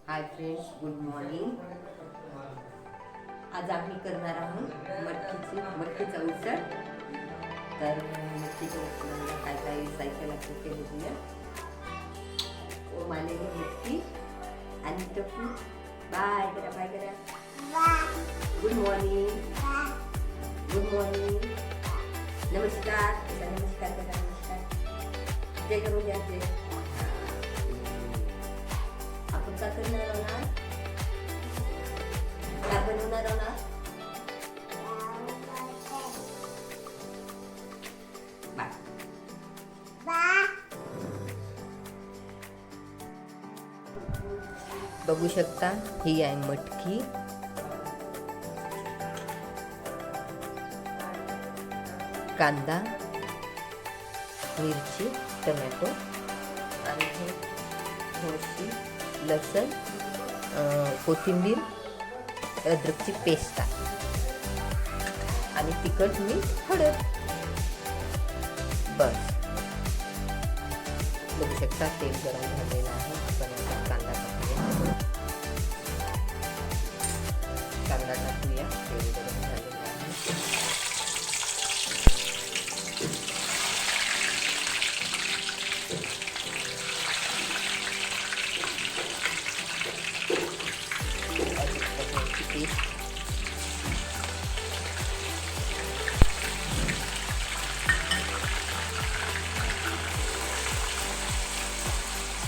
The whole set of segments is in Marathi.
Hi friends, good morning. आज आम्ही करणार आहोत मटकीचा उसळ. तर मटकीच्या उसळाला काय काय साहित्य लागतं ते बघूया. मालेली मटकी आणि टपू. बाय करा, बाय करा. Good morning. Good morning. नमस्कार. नमस्कार करा. नमस्कार. जय करून घ्या. जय. आपण का करणार आहोत? काय बनवणार आहोत? बघू शकता, ही आहे मटकी. कांदा, मिरची, टोमॅटो आणि हे थोडीशी लसण, कोथिंबीर, अद्रकची पेस्ट आणि तिखट, मीठ, हळद. बस. बघू शकता तेल गरम झालेलं आहे. आपण आता कांदा टाकूया. कांदा टाकूया. तेल गरम झालेलं आहे.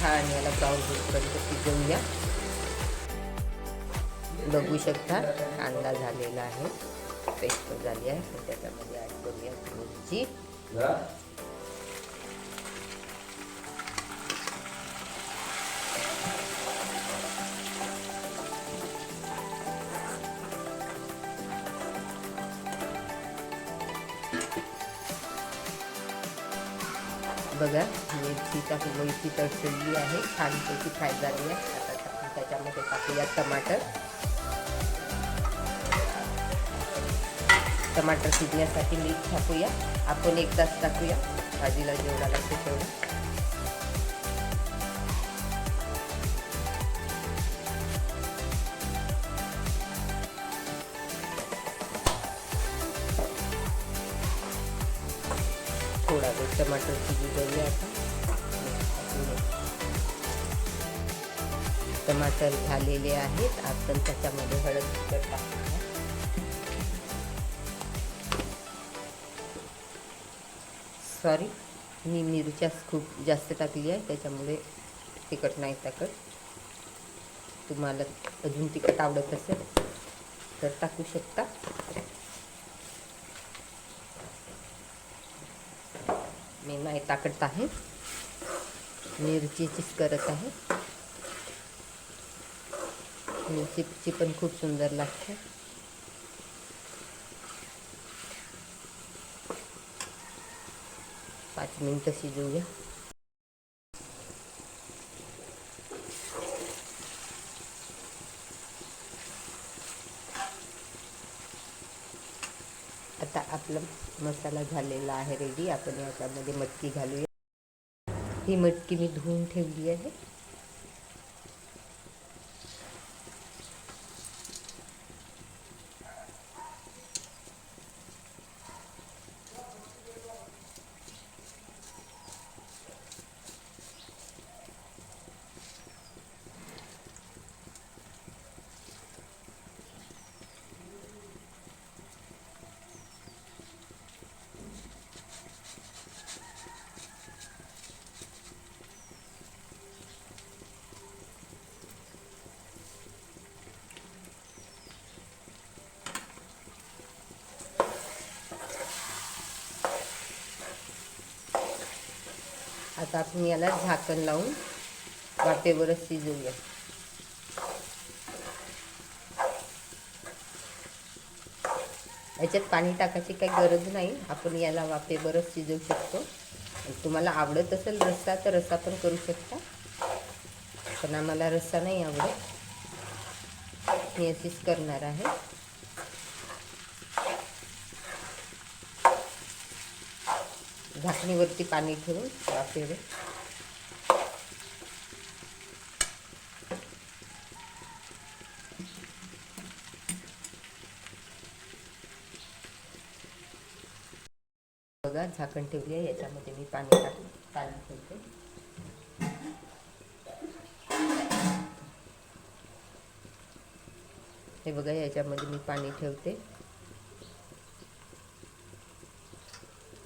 छान याला ब्राऊन होईपर्यंत शिजवूया. बघू शकता कांदा झालेला आहे, पेस्ट झाली आहे. त्याच्यामध्ये ॲड करूया मिरची. बघा, मिरची तडतडली आहे, छानपैकी फ्राय झाली आहे. आता त्याच्यामध्ये टाकूया टमाटर शिजण्यासाठी मीठ टाकूया. आपण 1 तास टाकूया भाजीला जेवढा लागतो तेवढं. थोडा वेळ टमाटर शिजू देऊया. आता टमाटर झालेले आहेत. आपण त्याच्यामध्ये हळद तिखट टाकूया. सॉरी, मी मिरच्या खूप जास्त टाकली आहे, त्याच्यामुळे तिखट नाही टाकत. तुम्हाला अजून तिखट आवडत असेल तर टाकू शकता. मी नाही टाकत आहे, मिरचीचीच करत आहे. मिरचीची पण खूप सुंदर लागते. पाच मिनिटं शिजवूया. आता आपला मसाला झालेला आहे रेडी. आपण याच्यामध्ये मटकी घालूया. ही मटकी मी धुवून ठेवली आहे. आता आपण याला झाकण लावून वाफेवरच शिजवूया. याच्यात पाणी टाकायची काही गरज नाही. आपण याला वाफेवरच शिजवू शकतो. तुम्हाला आवडत असेल रस्सा तर रस्सा पण करू शकता, पण आम्हाला रस्सा नाही आवडत. मी अशीच करणार आहे. झाकणीवरती पाणी ठेवून वाफेवर बघा झाकण ठेवली आहे, याच्यामध्ये मी पाणी ठेवते. हे बघा याच्यामध्ये मी पाणी ठेवते.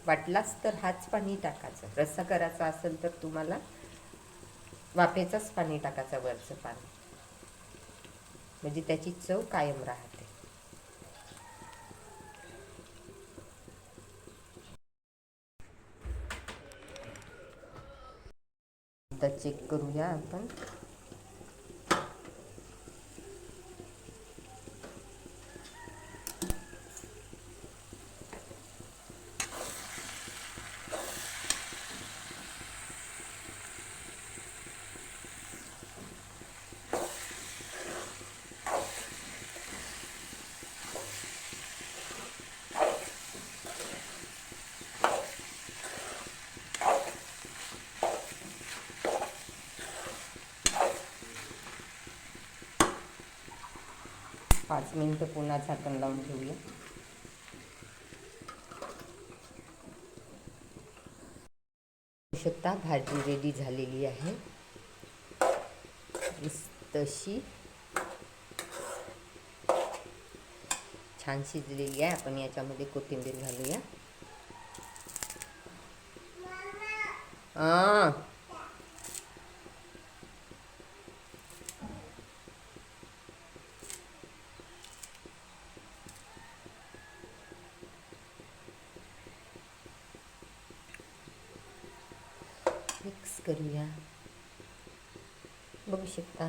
वाटलाच तर हाच पाणी टाकायचं. रस्सा करायचा असेल तर तुम्हाला वाफेचंच पाणी टाकायचं, वरचं पाणी, म्हणजे त्याची चव कायम राहते. आता चेक करूया आपण. पाच मिनिटं पुन्हा झाकण लावून ठेवूया. शकता भाजी रेडी झालेली आहे, तशी छान शिजलेली आहे. आपण याच्यामध्ये कोथिंबीर घालूया. मिक्स करूया. बघू शकता